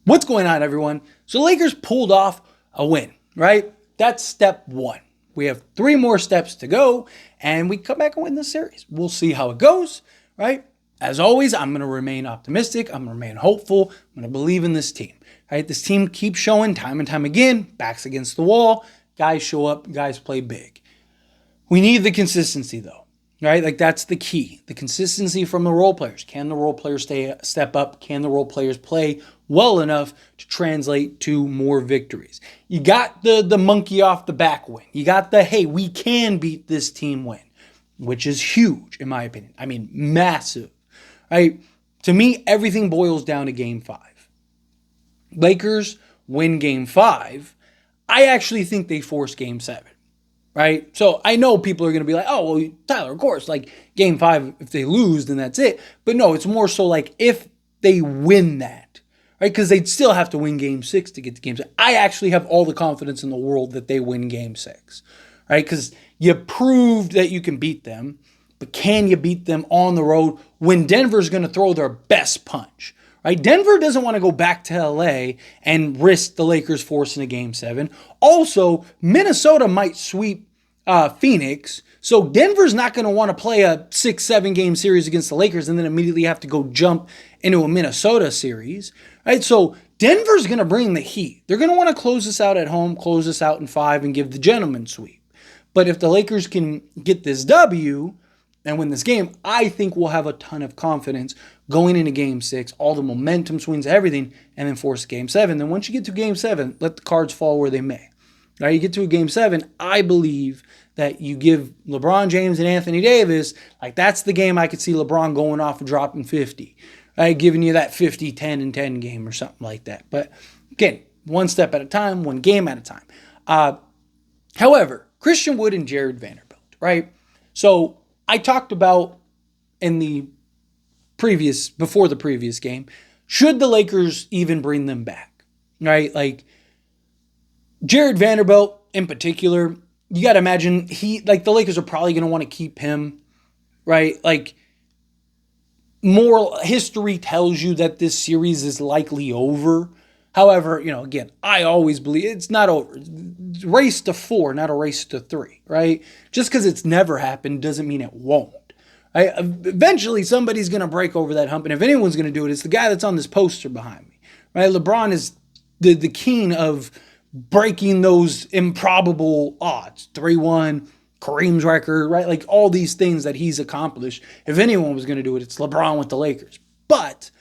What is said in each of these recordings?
What's going on, everyone? So Lakers pulled off a win, right? That's step one. We have 3 more steps to go, and we come back and win this series. We'll see how it goes, right? As always, I'm going to remain optimistic. I'm going to remain hopeful. I'm going to believe in this team, right? This team keeps showing time and time again, backs against the wall. Guys show up, guys play big. We need the consistency, though. Right? Like, that's the key. The consistency from the role players. Can the role players step up? Can the role players play well enough to translate to more victories? You got the monkey off the back win. You got the, hey, we can beat this team win, which is huge, in my opinion. I mean, massive. Right? To me, everything boils down to Game 5. Lakers win Game 5. I actually think they force Game 7. Right? So I know people are going to be like, oh, well, Tyler, of course, like Game 5, if they lose, then that's it. But no, it's more so like if they win that, right? Because they'd still have to win Game 6 to get to Game 7. I actually have all the confidence in the world that they win Game 6, right? Because you proved that you can beat them, but can you beat them on the road when Denver's going to throw their best punch? Right? Denver doesn't want to go back to LA and risk the Lakers forcing a Game 7. Also, Minnesota might sweep Phoenix. So Denver's not going to want to play a 6-7 game series against the Lakers and then immediately have to go jump into a Minnesota series. Right? So Denver's going to bring the heat. They're going to want to close this out at home, close this out in 5, and give the gentleman sweep. But if the Lakers can get this W and win this game, I think we'll have a ton of confidence going into Game 6, all the momentum swings, everything, and then force Game 7. Then once you get to Game 7, let the cards fall where they may. Now you get to a Game 7, I believe that you give LeBron James and Anthony Davis, like that's the game I could see LeBron going off and dropping 50. Right? Giving you that 50, 10, and 10 game or something like that. But again, one step at a time, one game at a time. However, Christian Wood and Jarred Vanderbilt, right? So I talked about in the before the previous game, should the Lakers even bring them back, right? Like Jarred Vanderbilt in particular, you got to imagine the Lakers are probably going to want to keep him, right? Like moral history tells you that this series is likely over. However, again, I always believe it's not over. It's a race to 4, not a race to 3, right? Just because it's never happened doesn't mean it won't. Eventually, somebody's going to break over that hump, and if anyone's going to do it, it's the guy that's on this poster behind me. Right? LeBron is the king of breaking those improbable odds. 3-1, Kareem's record, right? Like all these things that he's accomplished. If anyone was going to do it, it's LeBron with the Lakers. But,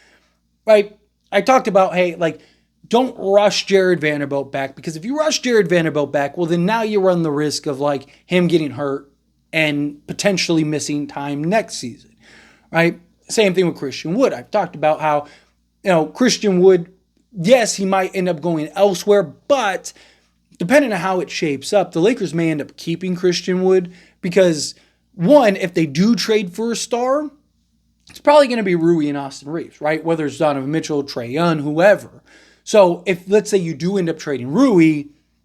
right, I talked about, hey, like, don't rush Jarred Vanderbilt back, because if you rush Jarred Vanderbilt back, well, then now you run the risk of like him getting hurt and potentially missing time next season, right? Same thing with Christian Wood. I've talked about how, Christian Wood, yes, he might end up going elsewhere, but depending on how it shapes up, the Lakers may end up keeping Christian Wood because, one, if they do trade for a star, it's probably going to be Rui and Austin Reeves, right? Whether it's Donovan Mitchell, Trae Young, whoever. So if, let's say you do end up trading Rui,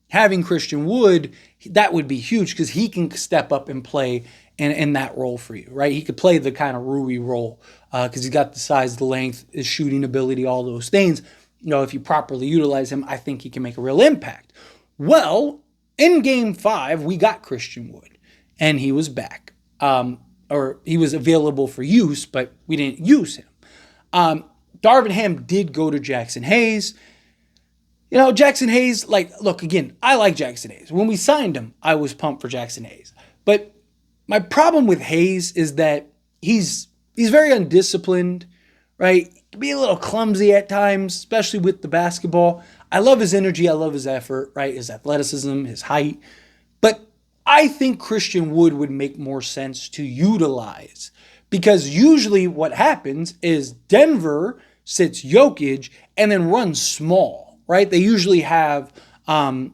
having Christian Wood, that would be huge because he can step up and play in that role for you, right? He could play the kind of Rui role because he's got the size, the length, his shooting ability, all those things. If you properly utilize him, I think he can make a real impact. Well, in Game 5, we got Christian Wood, and he was back. Or he was available for use, but we didn't use him. Darvin Ham did go to Jackson Hayes. Jackson Hayes, look, again, I like Jackson Hayes. When we signed him, I was pumped for Jackson Hayes. But my problem with Hayes is that he's very undisciplined, right? He can be a little clumsy at times, especially with the basketball. I love his energy. I love his effort, right? His athleticism, his height. But I think Christian Wood would make more sense to utilize because usually what happens is Denver sits Jokic and then runs small. Right? They usually have, Aaron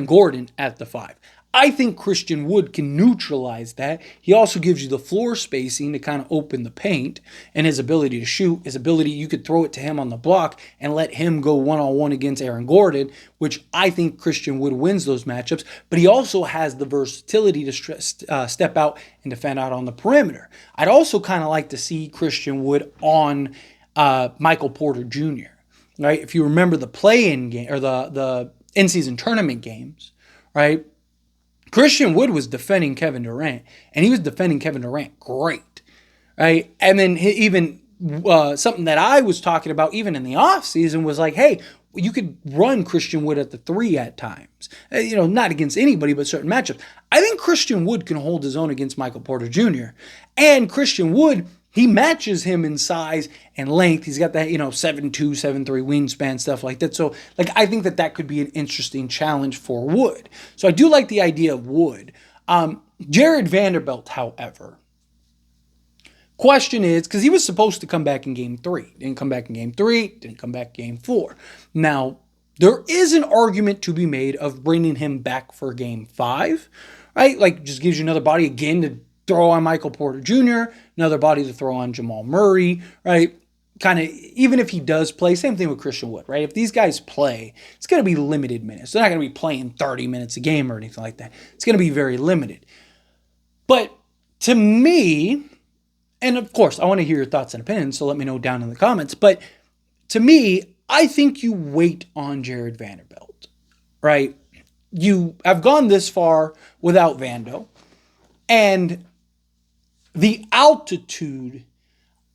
Gordon at the 5. I think Christian Wood can neutralize that. He also gives you the floor spacing to kind of open the paint and his ability to shoot, you could throw it to him on the block and let him go one-on-one against Aaron Gordon, which I think Christian Wood wins those matchups. But he also has the versatility to step out and defend out on the perimeter. I'd also kind of like to see Christian Wood on Michael Porter Jr., right? If you remember the play-in game or the in-season tournament games, right? Christian Wood was defending Kevin Durant, and he was defending Kevin Durant great, right? And then even something that I was talking about even in the offseason was like, hey, you could run Christian Wood at the 3 at times. Not against anybody, but certain matchups. I think Christian Wood can hold his own against Michael Porter Jr. And Christian Wood, he matches him in size and length. He's got that, 7'2", 7'3" wingspan, stuff like that. So, I think that could be an interesting challenge for Wood. So I do like the idea of Wood. Jarred Vanderbilt, however, question is, because he was supposed to come back in game 3. Didn't come back in game 3, didn't come back in game 4. Now, there is an argument to be made of bringing him back for game 5, right? Just gives you another body again to throw on Michael Porter Jr., another body to throw on Jamal Murray, right? Kind of, even if he does play, same thing with Christian Wood, right? If these guys play, it's going to be limited minutes. They're not going to be playing 30 minutes a game or anything like that. It's going to be very limited. But to me, and of course, I want to hear your thoughts and opinions, so let me know down in the comments. But to me, I think you wait on Jarred Vanderbilt, right? You have gone this far without Vando, and the altitude,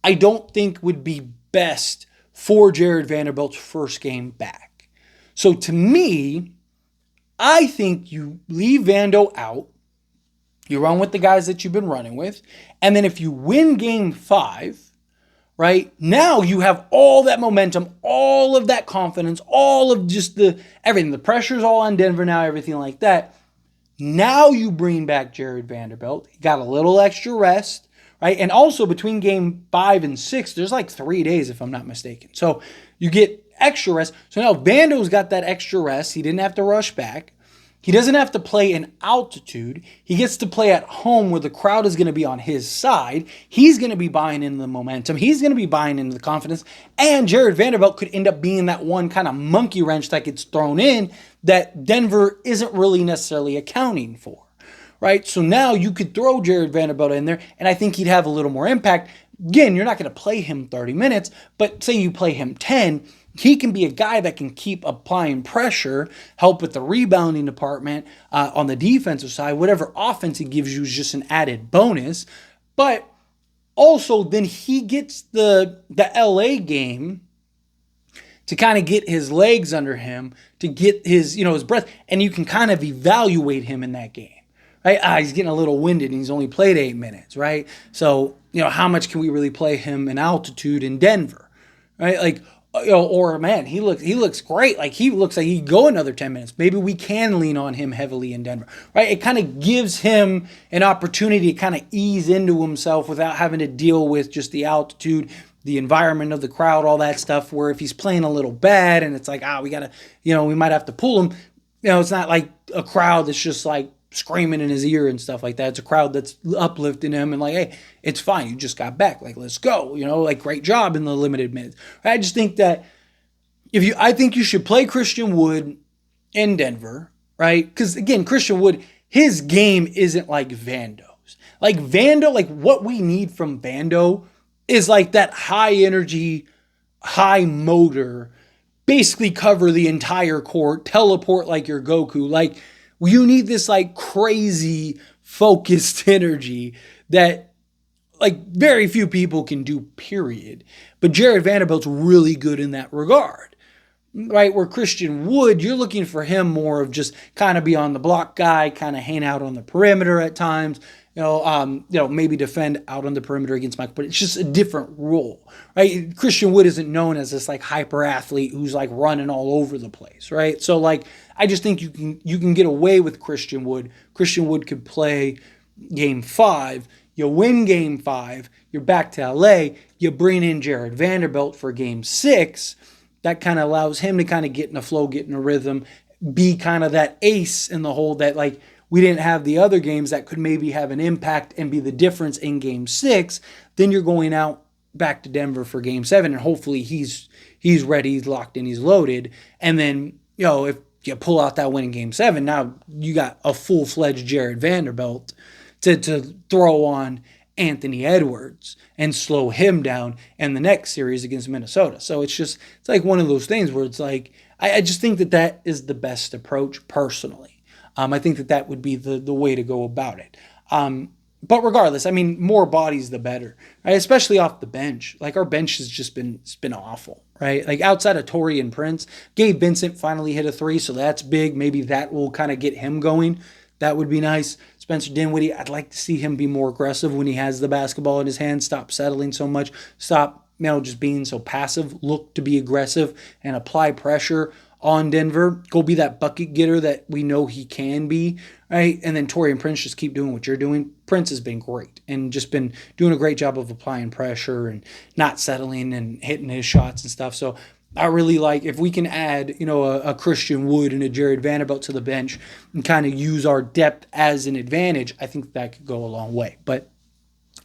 I don't think would be best for Jarred Vanderbilt's first game back. So to me, I think you leave Vando out. You run with the guys that you've been running with. And then if you win game 5, right, now you have all that momentum, all of that confidence, all of just everything. The pressure's all on Denver now, everything like that. Now you bring back Jarred Vanderbilt. He got a little extra rest, right? And also between game 5 and 6, there's 3 days if I'm not mistaken. So you get extra rest. So now Vando's got that extra rest. He didn't have to rush back. He doesn't have to play in altitude. He gets to play at home where the crowd is going to be on his side. He's going to be buying into the momentum. He's going to be buying into the confidence. And Jarred Vanderbilt could end up being that one kind of monkey wrench that gets thrown in that Denver isn't really necessarily accounting for, right? So now you could throw Jarred Vanderbilt in there, and I think he'd have a little more impact. Again, you're not going to play him 30 minutes, but say you play him 10, he can be a guy that can keep applying pressure, help with the rebounding department on the defensive side. Whatever offense he gives you is just an added bonus. But also then he gets the LA game to kind of get his legs under him, to get his breath, and you can kind of evaluate him in that game. Right? He's getting a little winded and he's only played 8 minutes, right? So, how much can we really play him in altitude in Denver? Right? Or man, he looks great. He looks like he could go another 10 minutes. Maybe we can lean on him heavily in Denver, right? It kind of gives him an opportunity to kind of ease into himself without having to deal with just the altitude, the environment of the crowd, all that stuff. Where if he's playing a little bad and it's we gotta, we might have to pull him. It's not like a crowd that's just screaming in his ear and stuff like that. It's a crowd that's uplifting him and hey, it's fine. You just got back. Let's go. Great job in the limited minutes. I just think that I think you should play Christian Wood in Denver, right? Because again, Christian Wood, his game isn't like Vando's. Vando, what we need from Vando is that high energy, high motor, basically cover the entire court, teleport like you're Goku. You need this crazy focused energy that very few people can do, period. But Jarred Vanderbilt's really good in that regard, right? Where Christian Wood, you're looking for him more of just kind of be on the block guy, kind of hang out on the perimeter at times, maybe defend out on the perimeter against Michael. But it's just a different role, right? Christian Wood isn't known as this hyper athlete who's running all over the place, right? So I just think you can get away with Christian Wood. Christian Wood could play game 5. You win game 5. You're back to LA. You bring in Jarred Vanderbilt for game 6. That kind of allows him to kind of get in a flow, get in a rhythm, be kind of that ace in the hole that we didn't have the other games that could maybe have an impact and be the difference in game 6. Then you're going out back to Denver for game 7, and hopefully he's ready, he's locked in, he's loaded. And then, if you pull out that win in game 7, now you got a full-fledged Jarred Vanderbilt to throw on Anthony Edwards and slow him down in the next series against Minnesota. So it's like one of those things where it's like, I just think that is the best approach personally. I think that would be the way to go about it. But regardless, I mean, more bodies the better, right? Especially off the bench. Like our bench has just been awful, right? Like outside of Torrey and Prince, Gabe Vincent finally hit a 3, so that's big. Maybe that will kind of get him going. That would be nice. Spencer Dinwiddie, I'd like to see him be more aggressive when he has the basketball in his hand. Stop settling so much. Stop, just being so passive. Look to be aggressive and apply pressure on Denver. Go be that bucket getter that we know he can be, right? And then Torrey and Prince just keep doing what you're doing. Prince has been great and just been doing a great job of applying pressure and not settling and hitting his shots and stuff. So I really like if we can add, a Christian Wood and a Jarred Vanderbilt to the bench and kind of use our depth as an advantage. I think that could go a long way. But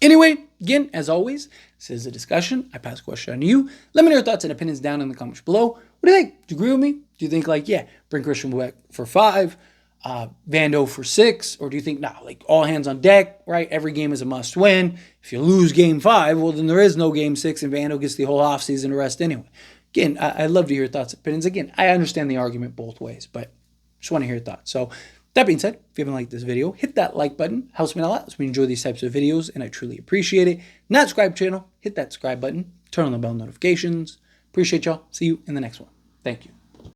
anyway, again, as always, this is a discussion. I pass the question on to you. Let me know your thoughts and opinions down in the comments below. What do you think? Do you agree with me? Do you think bring Christian Wood for 5, Vando for 6, or do you think all hands on deck, right? Every game is a must win. If you lose game 5, well, then there is no game 6 and Vando gets the whole offseason to rest anyway. Again, I'd love to hear your thoughts and opinions. Again, I understand the argument both ways, but just want to hear your thoughts. So that being said, if you haven't liked this video, hit that like button. Helps me a lot. Helps me enjoy these types of videos, and I truly appreciate it. Not subscribe channel, hit that subscribe button. Turn on the bell notifications. Appreciate y'all. See you in the next one. Thank you.